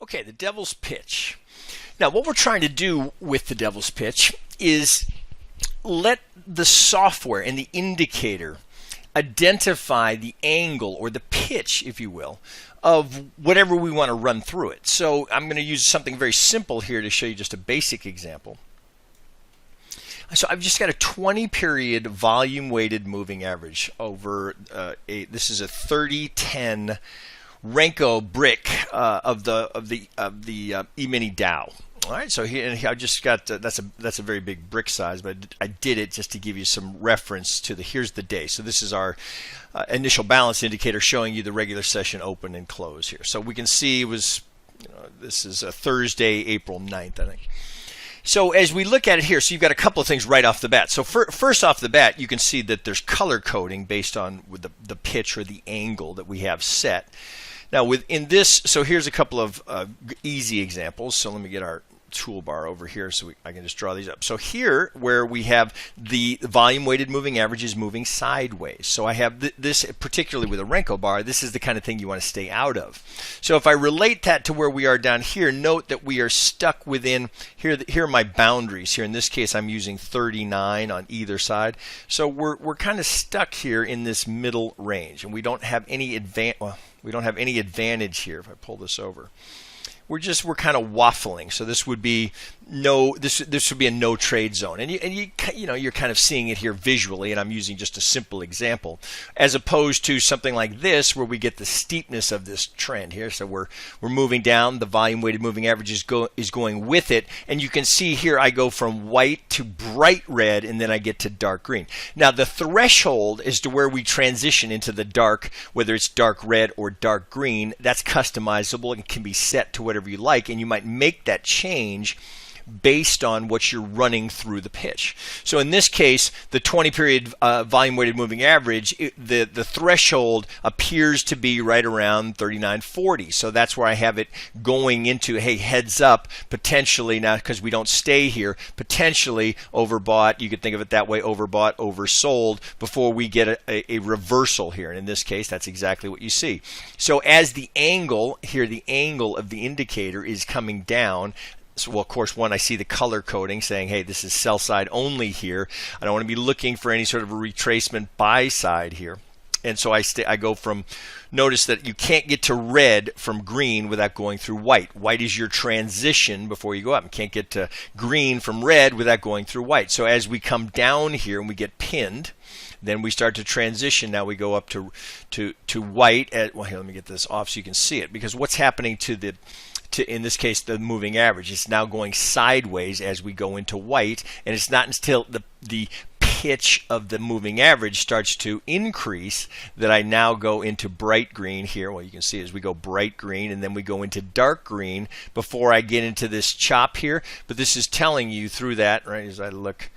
Okay, the devil's pitch. Now, what we're trying to do with the devil's pitch is let the software and the indicator identify the angle or the pitch, if you will, of whatever we want to run through it. So I'm going to use something very simple here to show you just a basic example. So I've just got a 20-period volume-weighted moving average over this is a 3010 Renko brick of the E-mini Dow. All right, so here I just got that's a very big brick size, but I did it just to give you some reference to here's the day. So this is our initial balance indicator showing you the regular session open and close here. So we can see it was this is a Thursday, April 9th, I think. So as we look at it here, so you've got a couple of things right off the bat. So first off the bat, you can see that there's color coding based on the pitch or the angle that we have set. Now within this, so here's a couple of easy examples. So let me get our toolbar over here so I can just draw these up. So here where we have the volume weighted moving average is moving sideways. So I have this particularly with a Renko bar, this is the kind of thing you want to stay out of. So if I relate that to where we are down here, note that we are stuck within here are my boundaries here. In this case I'm using 39 on either side. So we're kind of stuck here in this middle range, and we don't have any advantage here if I pull this over. We're kind of waffling, so this would be this would be a no trade zone, and you're kind of seeing it here visually, and I'm using just a simple example, as opposed to something like this where we get the steepness of this trend here. So we're moving down, the volume weighted moving average is going with it, and you can see here I go from white to bright red, and then I get to dark green. Now the threshold as to where we transition into the dark, whether it's dark red or dark green, that's customizable and can be set to whatever you like, and you might make that change based on what you're running through the pitch. So in this case, the 20-period volume-weighted moving average, the threshold appears to be right around 39.40. So that's where I have it going into, hey, heads up, potentially, now because we don't stay here, potentially overbought. You could think of it that way, overbought, oversold, before we get a reversal here. And in this case, that's exactly what you see. So as the angle here, the angle of the indicator is coming down. So, well, of course, I see the color coding saying, hey, this is sell side only here. I don't want to be looking for any sort of a retracement buy side here. And so I go from, notice that you can't get to red from green without going through white. White is your transition before you go up. You can't get to green from red without going through white. So as we come down here and we get pinned, then we start to transition. Now we go up to white. Well, here, let me get this off so you can see it. Because what's happening in this case, the moving average, it's now going sideways as we go into white, and it's not until the pitch of the moving average starts to increase that I now go into bright green here. Well, you can see as we go bright green, and then we go into dark green before I get into this chop here. But this is telling you through that, right, as I look,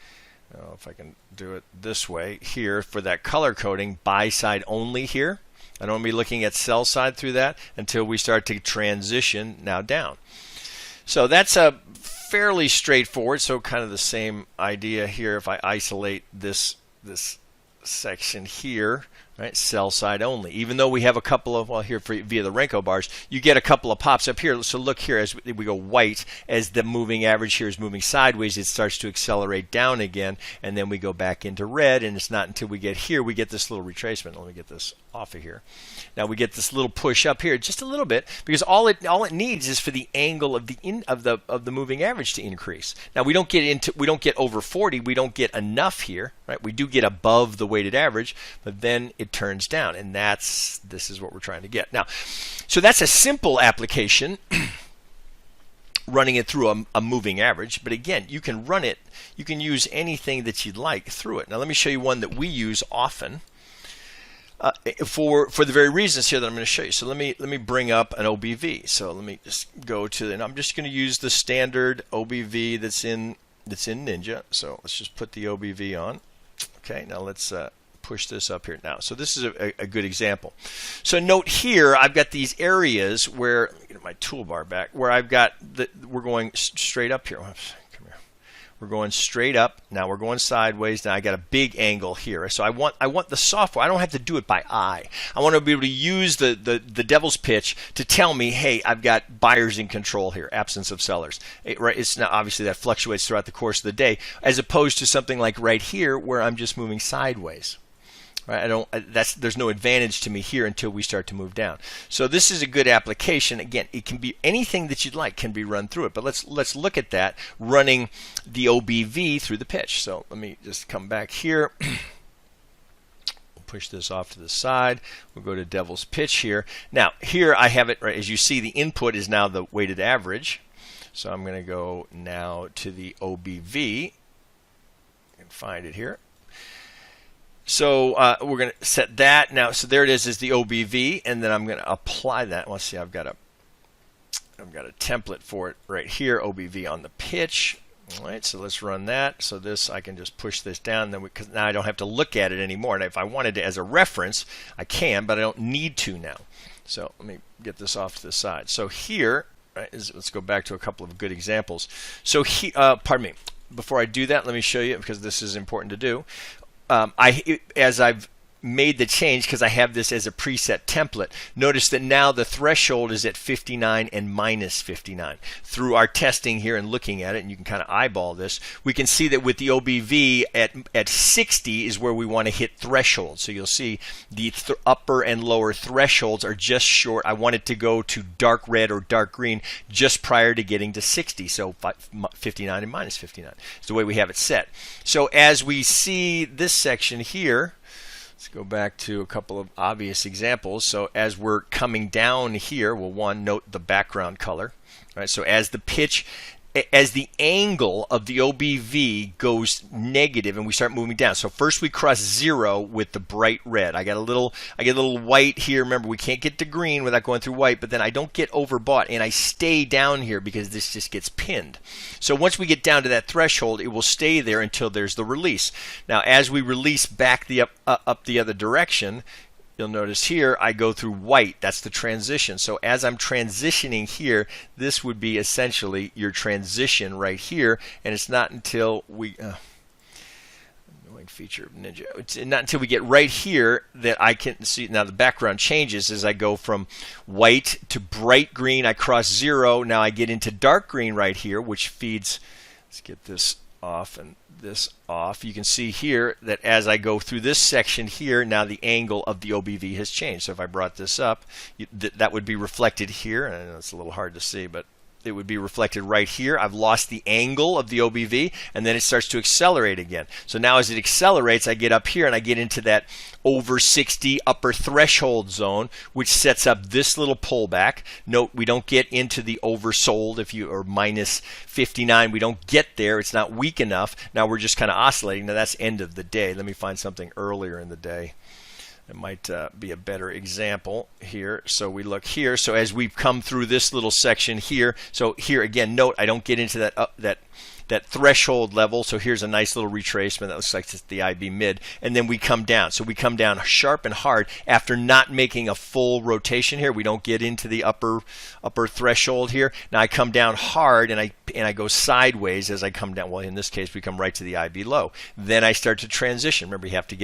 I don't know if I can do it this way here for that color coding, buy side only here. I don't want to be looking at sell side through that until we start to transition now down. So that's a fairly straightforward. So kind of the same idea here. If I isolate this section here, right, sell side only. Even though we have a couple of, well, here via the Renko bars, you get a couple of pops up here. So look here as we go white, as the moving average here is moving sideways, it starts to accelerate down again, and then we go back into red, and it's not until we get here we get this little retracement. Let me get this off of here. Now we get this little push up here, just a little bit, because all it needs is for the angle of the moving average to increase. Now we don't get over 40, we don't get enough here, right? We do get above the weighted average, but then it turns down, and this is what we're trying to get. Now, so that's a simple application, running it through a moving average. But again, you can run it, you can use anything that you'd like through it. Now let me show you one that we use often for the very reasons here that I'm going to show you. So let me bring up an OBV. So let me just go to, and I'm just going to use the standard OBV that's in Ninja. So let's just put the OBV on. Okay, now let's push this up here now. So this is a good example. So note here, I've got these areas where, let me get my toolbar back, where I've got we're going straight up here. Oops, come here. We're going straight up. Now we're going sideways. Now I got a big angle here. So I want the software. I don't have to do it by eye. I want to be able to use the devil's pitch to tell me, hey, I've got buyers in control here, absence of sellers. It's not obviously that fluctuates throughout the course of the day, as opposed to something like right here where I'm just moving sideways. Right? There's no advantage to me here until we start to move down. So this is a good application. Again, it can be anything that you'd like can be run through it. But let's look at that running the OBV through the pitch. So let me just come back here. We'll push this off to the side. We'll go to devil's pitch here. Now here I have it, right, as you see, the input is now the weighted average. So I'm going to go now to the OBV. You can find it here. So we're going to set that now. So there it is the OBV, and then I'm going to apply that. Let's see, I've got a template for it right here, OBV on the pitch. All right, so let's run that. So this, I can just push this down, then because now I don't have to look at it anymore. And if I wanted to as a reference, I can, but I don't need to now. So let me get this off to the side. So here, right, let's go back to a couple of good examples. So pardon me. Before I do that, let me show you, because this is important to do. As I've made the change, because I have this as a preset template, notice that now the threshold is at 59 and minus 59. Through our testing here and looking at it, and you can kind of eyeball this, we can see that with the OBV at 60 is where we want to hit threshold. So you'll see the upper and lower thresholds are just short. I want it to go to dark red or dark green just prior to getting to 60. So 59 and minus 59 is the way we have it set. So as we see this section here, let's go back to a couple of obvious examples. So as we're coming down here, well, one, note the background color. All right, so as the pitch, as the angle of the OBV goes negative and we start moving down. So first we cross 0 with the bright red. I get a little white here. Remember, we can't get to green without going through white, but then I don't get overbought and I stay down here because this just gets pinned. So once we get down to that threshold, it will stay there until there's the release. Now as we release back up the other direction, you'll notice here I go through white. That's the transition. So as I'm transitioning here, this would be essentially your transition right here. And it's not until we annoying feature of Ninja. It's not until we get right here that I can see. Now the background changes as I go from white to bright green. I cross 0. Now I get into dark green right here, which feeds. Let's get this off and this off. You can see here that as I go through this section here, now the angle of the OBV has changed. So if I brought this up, that would be reflected here. I know it's a little hard to see, but it would be reflected right here. I've lost the angle of the OBV, and then it starts to accelerate again. So now as it accelerates, I get up here and I get into that over 60 upper threshold zone, which sets up this little pullback. Note, we don't get into the oversold or minus 59. We don't get there. It's not weak enough. Now we're just kind of oscillating. Now that's end of the day. Let me find something earlier in the day. It might be a better example here. So we look here. So as we come through this little section here, so here again, note I don't get into that threshold level. So here's a nice little retracement that looks like it's the IB mid, and then we come down. So we come down sharp and hard after not making a full rotation here. We don't get into the upper threshold here. Now I come down hard and I go sideways as I come down. Well, in this case we come right to the IB low. Then I start to transition. Remember, you have to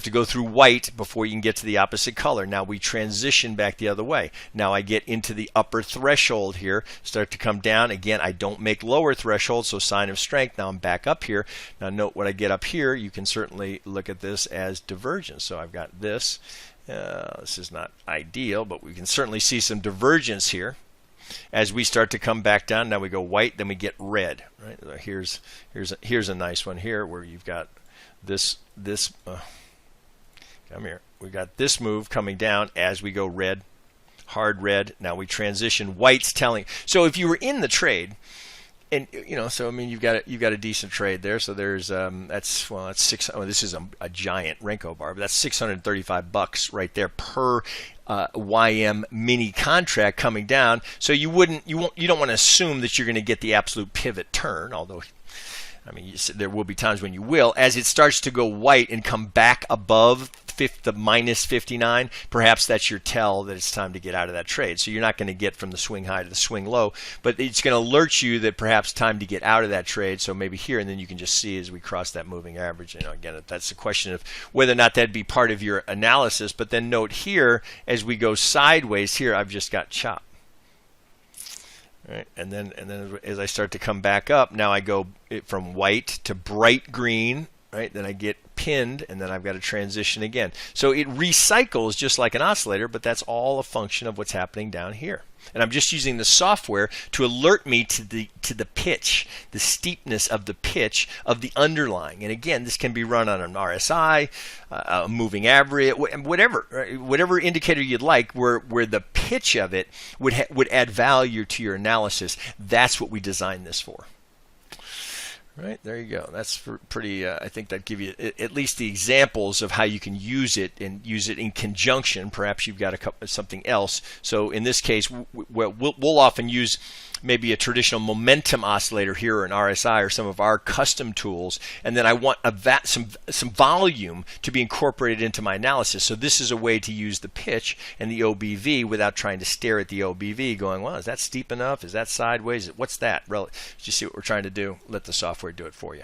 go through white before you can get to the opposite color. Now we transition back the other way. Now I get into the upper threshold here, start to come down. Again, I don't make lower thresholds. So sign of strength. Now I'm back up here. Now note when I get up here, you can certainly look at this as divergence. So I've got this. This is not ideal, but we can certainly see some divergence here. As we start to come back down, now we go white, then we get red. Right? Here's a nice one here where you've got this. Come here. We got this move coming down as we go red, hard red. Now we transition. White's telling. So if you were in the trade. And so I mean, you've got a decent trade there. So there's that's 6. Oh, this is a giant Renko bar, but that's $635 right there per YM mini contract coming down. So you don't want to assume that you're going to get the absolute pivot turn, although I mean, there will be times when you will. As it starts to go white and come back above the minus 59, perhaps that's your tell that it's time to get out of that trade. So you're not going to get from the swing high to the swing low, but it's going to alert you that perhaps time to get out of that trade. So maybe here, and then you can just see as we cross that moving average. Again, that's a question of whether or not that'd be part of your analysis. But then note here, as we go sideways here, I've just got chop. Right, and then as I start to come back up, now I go from white to bright green. Right, then I get pinned, and then I've got to transition again. So it recycles just like an oscillator, but that's all a function of what's happening down here. And I'm just using the software to alert me to the pitch, the steepness of the pitch of the underlying. And again, this can be run on an RSI, a moving average, whatever, right? Whatever indicator you'd like, where the pitch of it would add value to your analysis. That's what we designed this for. Right, there you go. That's pretty, I think that give you at least the examples of how you can use it and use it in conjunction. Perhaps you've got something else. So in this case, we'll often use maybe a traditional momentum oscillator here, or an RSI, or some of our custom tools, and then I want some volume to be incorporated into my analysis. So this is a way to use the pitch and the OBV without trying to stare at the OBV going, well, is that steep enough? Is that sideways? What's that? Do you see what we're trying to do? Let the software do it for you.